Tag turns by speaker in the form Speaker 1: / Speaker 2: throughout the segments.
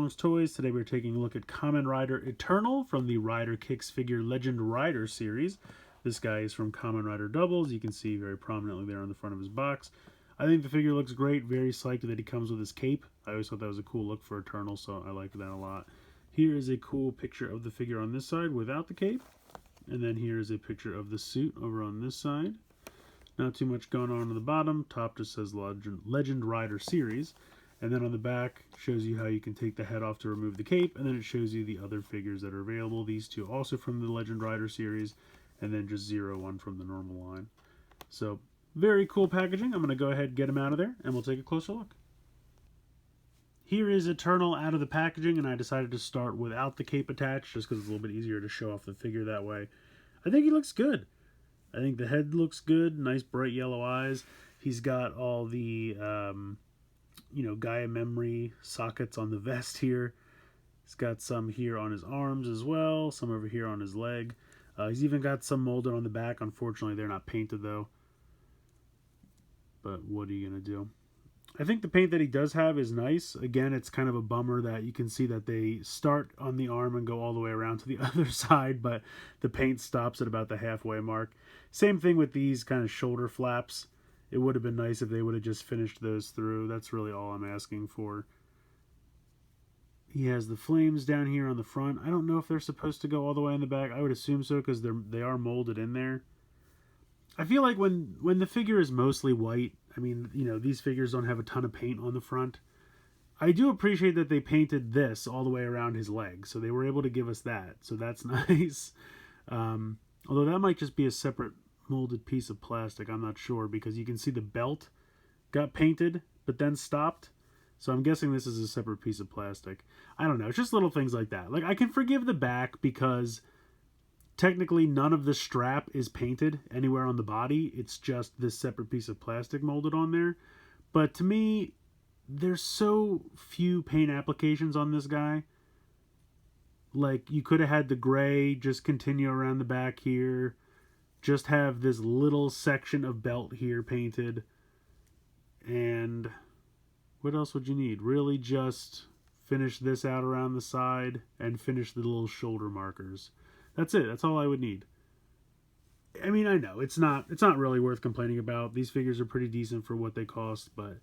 Speaker 1: Armstrong's Toys. Today we're taking a look at Kamen Rider Eternal from the Rider Kicks Figure Legend Rider series. This guy is from Kamen Rider Doubles. You can see very prominently there on the front of his box. I think the figure looks great. Very psyched that he comes with his cape. I always thought that was a cool look for Eternal, so I like that a lot. Here is a cool picture of the figure on this side without the cape. And then here is a picture of the suit over on this side. Not too much going on the bottom. Top just says Legend Rider Series. And then on the back, shows you how you can take the head off to remove the cape, and then it shows you the other figures that are available. These two also from the Legend Rider series, and then just one from the normal line. So, very cool packaging. I'm going to go ahead and get them out of there, and we'll take a closer look. Here is Eternal out of the packaging, and I decided to start without the cape attached, just because it's a little bit easier to show off the figure that way. I think he looks good. I think the head looks good, nice bright yellow eyes. He's got all the Gaia memory sockets on the vest here. He's got some here on his arms as well, some over here on his leg. He's even got some molded on the back. Unfortunately, they're not painted though. But what are you going to do? I think the paint that he does have is nice. Again, it's kind of a bummer that you can see that they start on the arm and go all the way around to the other side, but the paint stops at about the halfway mark. Same thing with these kind of shoulder flaps. It would have been nice if they would have just finished those through. That's really all I'm asking for. He has the flames down here on the front. I don't know if they're supposed to go all the way in the back. I would assume so because they are molded in there. I feel like when the figure is mostly white, I mean, these figures don't have a ton of paint on the front. I do appreciate that they painted this all the way around his leg, so they were able to give us that. So that's nice. Although that might just be a separate molded piece of plastic, I'm not sure, because you can see the belt got painted but then stopped, so I'm guessing this is a separate piece of plastic. I don't know, it's just little things like that. Like, I can forgive the back because technically none of the strap is painted anywhere on the body. It's just this separate piece of plastic molded on there. But to me, there's so few paint applications on this guy. Like, you could have had the gray just continue around the back here, just have this little section of belt here painted, and what else would you need? Really just finish this out around the side and finish the little shoulder markers. That's it. That's all I would need. I mean, I know it's not really worth complaining about. These figures are pretty decent for what they cost, but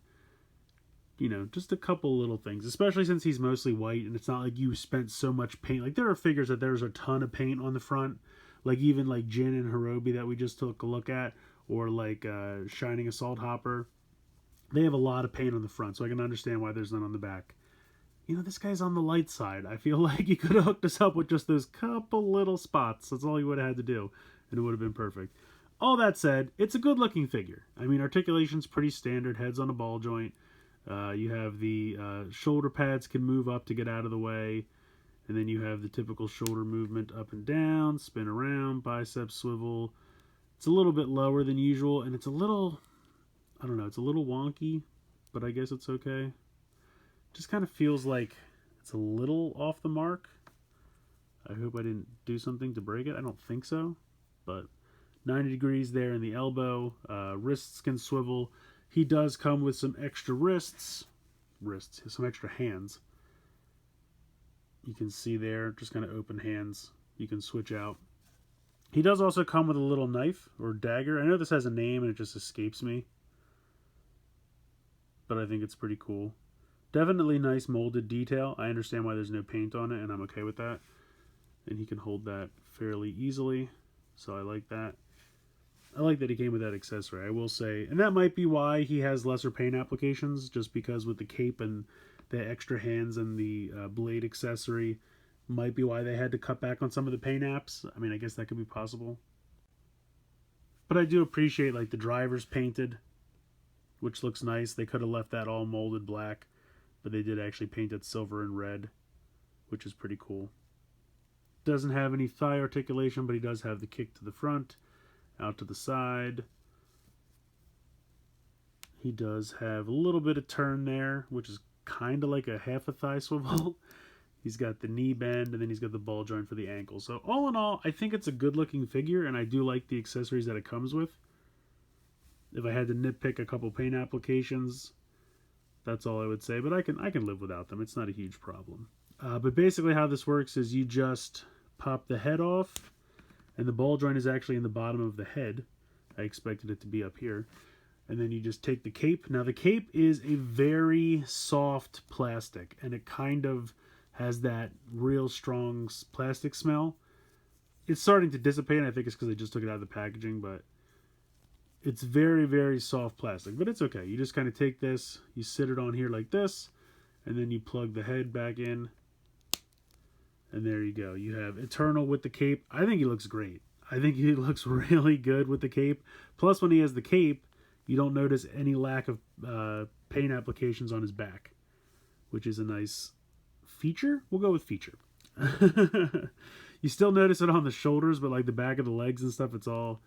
Speaker 1: just a couple little things, especially since he's mostly white and it's not like you spent so much paint. Like, there are figures that there's a ton of paint on the front, like even like Jin and Hirobi that we just took a look at, or like Shining Assault Hopper. They have a lot of paint on the front, so I can understand why there's none on the back. This guy's on the light side. I feel like he could have hooked us up with just those couple little spots. That's all he would have had to do, and it would have been perfect. All that said, it's a good-looking figure. I mean, articulation's pretty standard. Head's on a ball joint. You have the shoulder pads can move up to get out of the way. And then you have the typical shoulder movement up and down, spin around, bicep swivel. It's a little bit lower than usual, and it's a little, I don't know, it's a little wonky, but I guess it's okay. Just kind of feels like it's a little off the mark. I hope I didn't do something to break it. I don't think so, but 90 degrees there in the elbow. Wrists can swivel. He does come with some extra some extra hands. You can see there, just kind of open hands. You can switch out. He does also come with a little knife or dagger. I know this has a name and it just escapes me, but I think it's pretty cool. Definitely nice molded detail. I understand why there's no paint on it, and I'm okay with that. And he can hold that fairly easily, so I like that. I like that he came with that accessory, I will say. And that might be why he has lesser paint applications, just because with the cape and the extra hands and the blade accessory might be why they had to cut back on some of the paint apps. I mean, I guess that could be possible. But I do appreciate, like, the driver's painted, which looks nice. They could have left that all molded black, but they did actually paint it silver and red, which is pretty cool. Doesn't have any thigh articulation, but he does have the kick to the front, out to the side. He does have a little bit of turn there, which is kind of like a half a thigh swivel. He's got the knee bend, and then he's got the ball joint for the ankle. So all in all, I think it's a good looking figure, and I do like the accessories that it comes with. If I had to nitpick a couple paint applications, That's all I would say, but I can live without them. It's not a huge problem. But basically how this works is you just pop the head off, and the ball joint is actually in the bottom of the head. I expected it to be up here. And then you just take the cape. Now the cape is a very soft plastic, and it kind of has that real strong plastic smell. It's starting to dissipate, and I think it's because I just took it out of the packaging, but it's very, very soft plastic. But it's okay. You just kind of take this, you sit it on here like this, and then you plug the head back in, and there you go. You have Eternal with the cape. I think he looks great. I think he looks really good with the cape. Plus, when he has the cape, you don't notice any lack of paint applications on his back, which is a nice feature. We'll go with feature. You still notice it on the shoulders, but like the back of the legs and stuff, it's all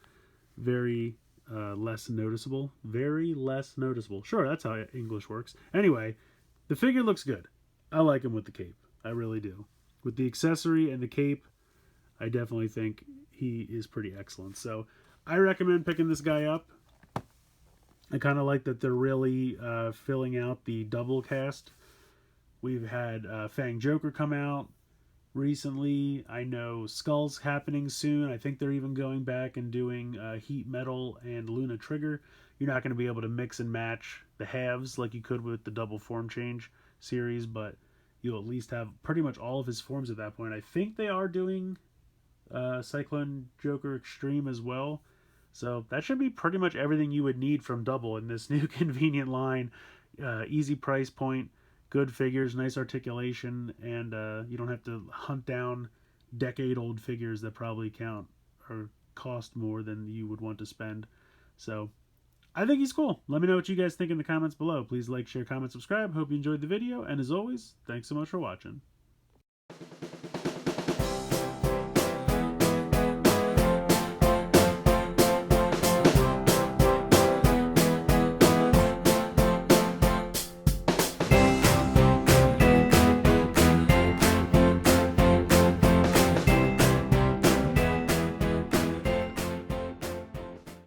Speaker 1: very less noticeable. Very less noticeable. Sure, that's how English works. Anyway, the figure looks good. I like him with the cape. I really do. With the accessory and the cape, I definitely think he is pretty excellent. So I recommend picking this guy up. I kind of like that they're really filling out the double cast. We've had Fang Joker come out recently. I know Skull's happening soon. I think they're even going back and doing Heat Metal and Luna Trigger. You're not going to be able to mix and match the halves like you could with the double form change series, but you'll at least have pretty much all of his forms at that point. I think they are doing Cyclone Joker Extreme as well. So that should be pretty much everything you would need from Double in this new convenient line. Easy price point, good figures, nice articulation, and you don't have to hunt down decade-old figures that probably count or cost more than you would want to spend. So I think he's cool. Let me know what you guys think in the comments below. Please like, share, comment, subscribe. Hope you enjoyed the video, and as always, thanks so much for watching.